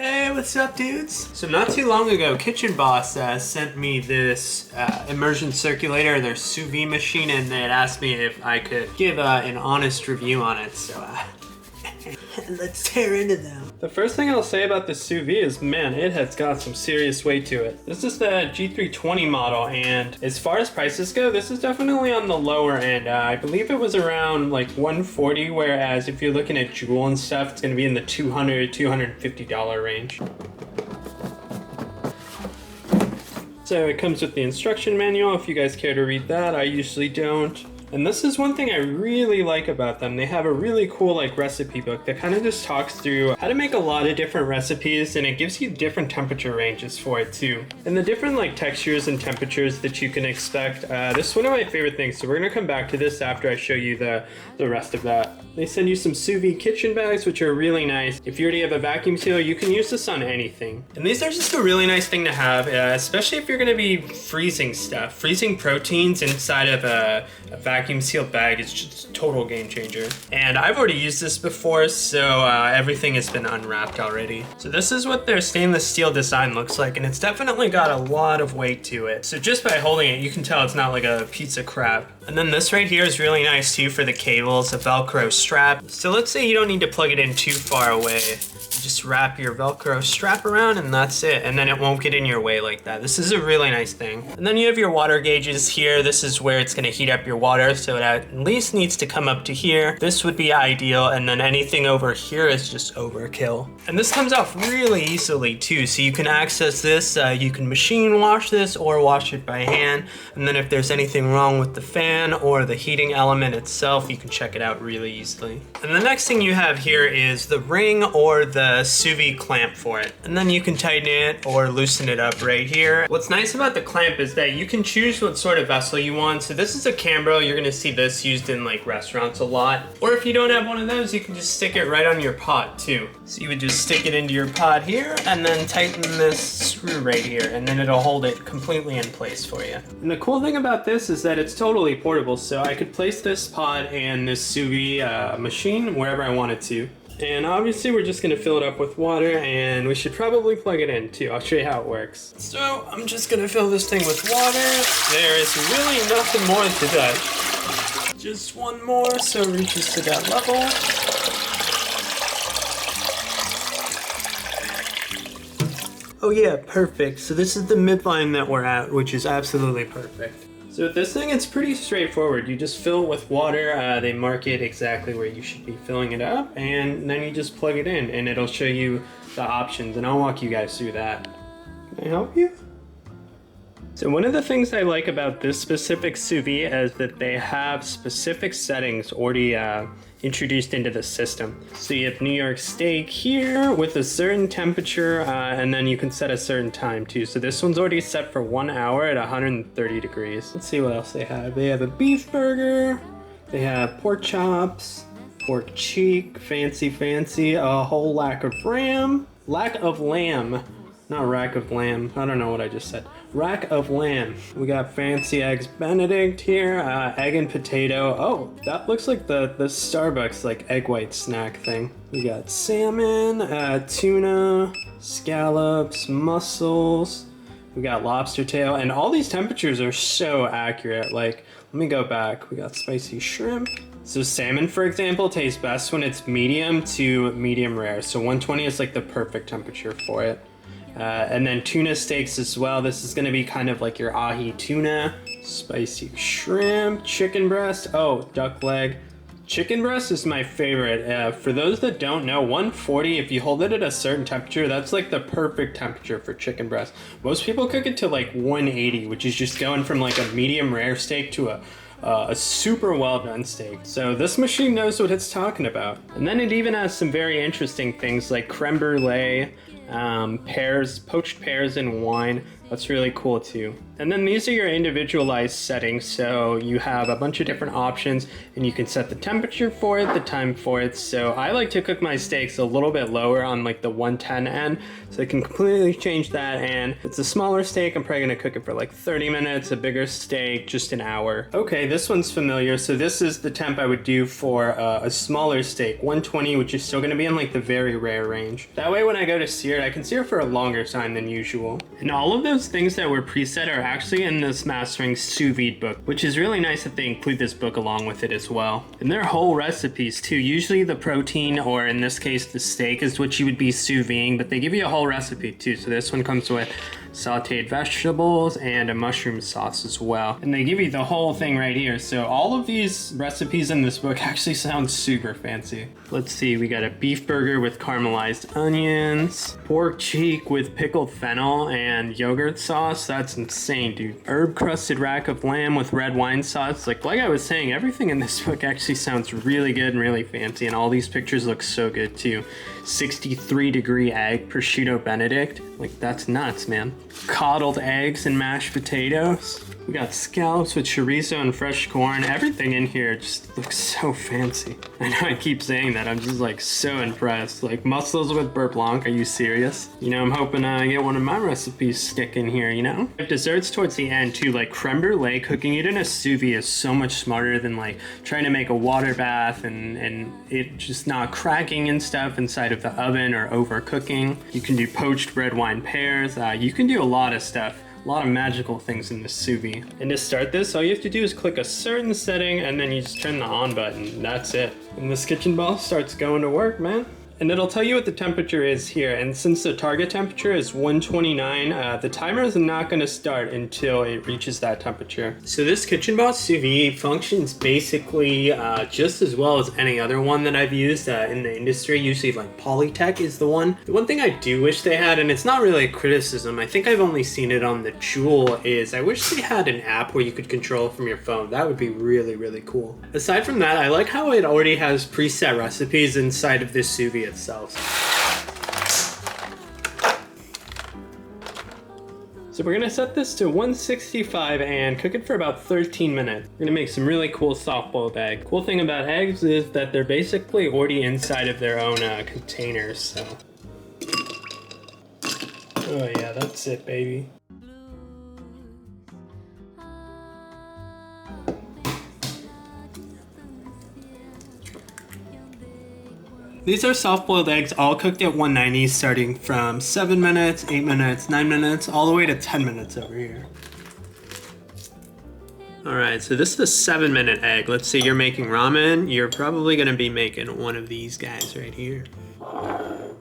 Hey, what's up, dudes? So not too long ago, KitchenBoss sent me this Immersion Circulator, their Sous Vide machine, and they had asked me if I could give an honest review on it, so let's tear into them. The first thing I'll say about this Sous Vide is, man, it has got some serious weight to it. This is the G320 model, and as far as prices go, this is definitely on the lower end. I believe it was around like $140, whereas if you're looking at Joule and stuff, it's gonna be in the $200, $250 range. So it comes with the instruction manual if you guys care to read that. I usually don't. And this is one thing I really like about them. They have a really cool like recipe book that kind of just talks through how to make a lot of different recipes, and it gives you different temperature ranges for it too. And the different like textures and temperatures that you can expect. This is one of my favorite things, so we're gonna come back to this after I show you the rest of that. They send you some sous vide kitchen bags, which are really nice. If you already have a vacuum sealer, you can use this on anything. And these are just a really nice thing to have, especially if you're gonna be freezing stuff. Freezing proteins inside of a vacuum sealed bag is just a total game changer. And I've already used this before, so everything has been unwrapped already. So this is what their stainless steel design looks like, and it's definitely got a lot of weight to it. So just by holding it, you can tell it's not like a piece of crap. And then this right here is really nice too for the cables, a Velcro strap. So let's say you don't need to plug it in too far away. You just wrap your Velcro strap around and that's it. And then it won't get in your way like that. This is a really nice thing. And then you have your water gauges here. This is where it's gonna heat up your water. So it at least needs to come up to here. This would be ideal. And then anything over here is just overkill. And this comes off really easily too. So you can access this, you can machine wash this or wash it by hand. And then if there's anything wrong with the fan or the heating element itself, you can check it out really easily. And the next thing you have here is the ring or the sous vide clamp for it. And then you can tighten it or loosen it up right here. What's nice about the clamp is that you can choose what sort of vessel you want. So this is a Cambro. You're gonna see this used in like restaurants a lot. Or if you don't have one of those, you can just stick it right on your pot too. So you would just stick it into your pot here and then tighten this screw right here, and then it'll hold it completely in place for you. And the cool thing about this is that it's totally portable, so I could place this pot and this sous vide machine wherever I wanted to. And obviously we're just gonna fill it up with water, and we should probably plug it in too. I'll show you how it works. So I'm just gonna fill this thing with water. There is really nothing more to that. Just one more so it reaches to that level. Oh yeah, perfect. So this is the midline that we're at, which is absolutely perfect. So with this thing, it's pretty straightforward. You just fill it with water. They mark it exactly where you should be filling it up, and then you just plug it in, and it'll show you the options, and I'll walk you guys through that. Can I help you? So one of the things I like about this specific sous vide is that they have specific settings already introduced into the system. So you have New York steak here with a certain temperature, and then you can set a certain time too. So this one's already set for 1 hour at 130 degrees. Let's see what else they have. They have a beef burger, they have pork chops, pork cheek, fancy, a whole lack of lamb, not rack of lamb. I don't know what I just said. Rack of lamb. We got fancy eggs Benedict here, egg and potato. Oh, that looks like the Starbucks like egg white snack thing. We got salmon, tuna, scallops, mussels. We got lobster tail, and all these temperatures are so accurate. Like, let me go back. We got spicy shrimp. So salmon, for example, tastes best when it's medium to medium rare. So 120 is like the perfect temperature for it. And then tuna steaks as well. This is gonna be kind of like your ahi tuna. Spicy shrimp, chicken breast, oh, duck leg. Chicken breast is my favorite. For those that don't know, 140, if you hold it at a certain temperature, that's like the perfect temperature for chicken breast. Most people cook it to like 180, which is just going from like a medium rare steak to a super well done steak. So this machine knows what it's talking about. And then it even has some very interesting things like creme brulee, pears, poached pears and wine. That's really cool too. And then these are your individualized settings. So you have a bunch of different options and you can set the temperature for it, the time for it. So I like to cook my steaks a little bit lower on like the 110 end. So I can completely change that. And if it's a smaller steak, I'm probably gonna cook it for like 30 minutes, a bigger steak, just an hour. Okay, this one's familiar. So this is the temp I would do for a smaller steak, 120, which is still gonna be in like the very rare range. That way when I go to sear it, I can sear for a longer time than usual. And all of those things that were preset are actually in this mastering Sous Vide book, which is really nice that they include this book along with it as well. And they're whole recipes too. Usually the protein, or in this case the steak, is what you would be sous videing, but they give you a whole recipe too. So this one comes with sauteed vegetables and a mushroom sauce as well. And they give you the whole thing right here. So all of these recipes in this book actually sound super fancy. Let's see, we got a beef burger with caramelized onions, pork cheek with pickled fennel and yogurt sauce. That's insane, dude. Herb crusted rack of lamb with red wine sauce. Like I was saying, everything in this book actually sounds really good and really fancy, and all these pictures look so good too. 63-degree egg prosciutto benedict. Like, that's nuts, man. Coddled eggs and mashed potatoes. We got scallops with chorizo and fresh corn. Everything in here just looks so fancy. I know I keep saying that. I'm just like so impressed. Like mussels with beurre blanc. Are you serious? You know, I'm hoping I get one of my recipes stick in here, you know? Desserts towards the end too, like creme brulee. Cooking it in a sous vide is so much smarter than like trying to make a water bath and it just not cracking and stuff inside of the oven or overcooking. You can do poached red wine pears. You can do a lot of stuff. A lot of magical things in this sous vide. And to start this, all you have to do is click a certain setting and then you just turn the on button. That's it. And this KitchenBoss starts going to work, man. And it'll tell you what the temperature is here. And since the target temperature is 129, the timer is not gonna start until it reaches that temperature. So this KitchenBoss Sous Vide functions basically just as well as any other one that I've used in the industry. Usually like Polytech is the one. The one thing I do wish they had, and it's not really a criticism, I think I've only seen it on the Joule, is I wish they had an app where you could control it from your phone. That would be really, really cool. Aside from that, I like how it already has preset recipes inside of this sous vide itself. So we're gonna set this to 165 and cook it for about 13 minutes. We're gonna make some really cool soft-boiled egg. Cool thing about eggs is that they're basically already inside of their own containers, so. Oh yeah, that's it, baby. These are soft-boiled eggs, all cooked at 190, starting from 7 minutes, 8 minutes, 9 minutes, all the way to 10 minutes over here. All right, so this is a 7-minute egg. Let's say you're making ramen, you're probably gonna be making one of these guys right here.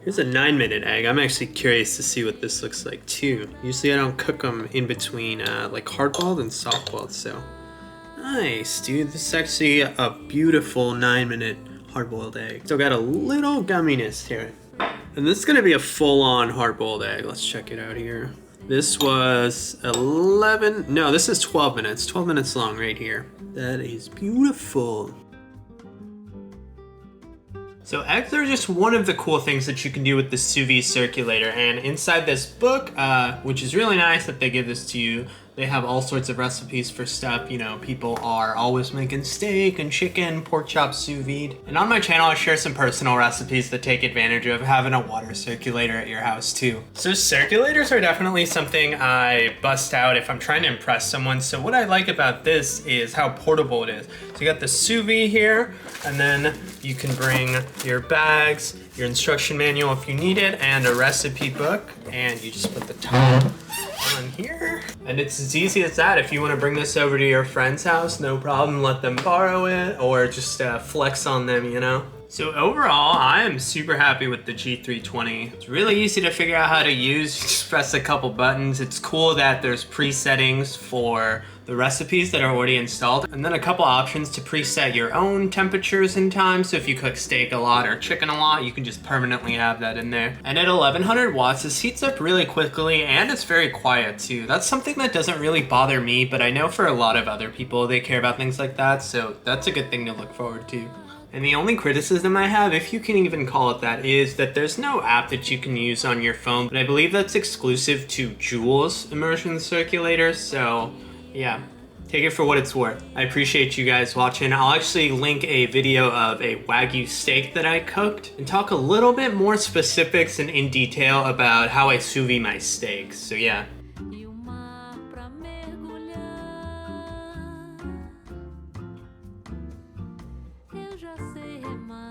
Here's a 9-minute egg. I'm actually curious to see what this looks like too. Usually I don't cook them in between like hard-boiled and soft-boiled, so. Nice, dude. This is actually a beautiful 9-minute hard-boiled egg. Still got a little gumminess to it. And this is gonna be a full-on hard-boiled egg. Let's check it out here. This was 12 minutes. 12 minutes long right here. That is beautiful. So eggs are just one of the cool things that you can do with the Sous Vide Circulator. And inside this book, which is really nice that they give this to you, they have all sorts of recipes for stuff. You know, people are always making steak and chicken, pork chop sous vide. And on my channel, I share some personal recipes that take advantage of having a water circulator at your house too. So circulators are definitely something I bust out if I'm trying to impress someone. So what I like about this is how portable it is. So you got the sous vide here, and then you can bring your bags, your instruction manual if you need it, and a recipe book, and you just put the top on here. And it's as easy as that. If you want to bring this over to your friend's house, no problem, let them borrow it, or just flex on them, you know? So overall, I am super happy with the G320. It's really easy to figure out how to use. You just press a couple buttons. It's cool that there's presettings for the recipes that are already installed, and then a couple options to preset your own temperatures and time. So if you cook steak a lot or chicken a lot, you can just permanently have that in there. And at 1100 watts, this heats up really quickly, and it's very quiet too. That's something that doesn't really bother me, but I know for a lot of other people, they care about things like that. So that's a good thing to look forward to. And the only criticism I have, if you can even call it that, is that there's no app that you can use on your phone, but I believe that's exclusive to Juul's Immersion Circulator, so yeah. Take it for what it's worth. I appreciate you guys watching. I'll actually link a video of a Wagyu steak that I cooked and talk a little bit more specifics and in detail about how I sous vide my steaks. So yeah,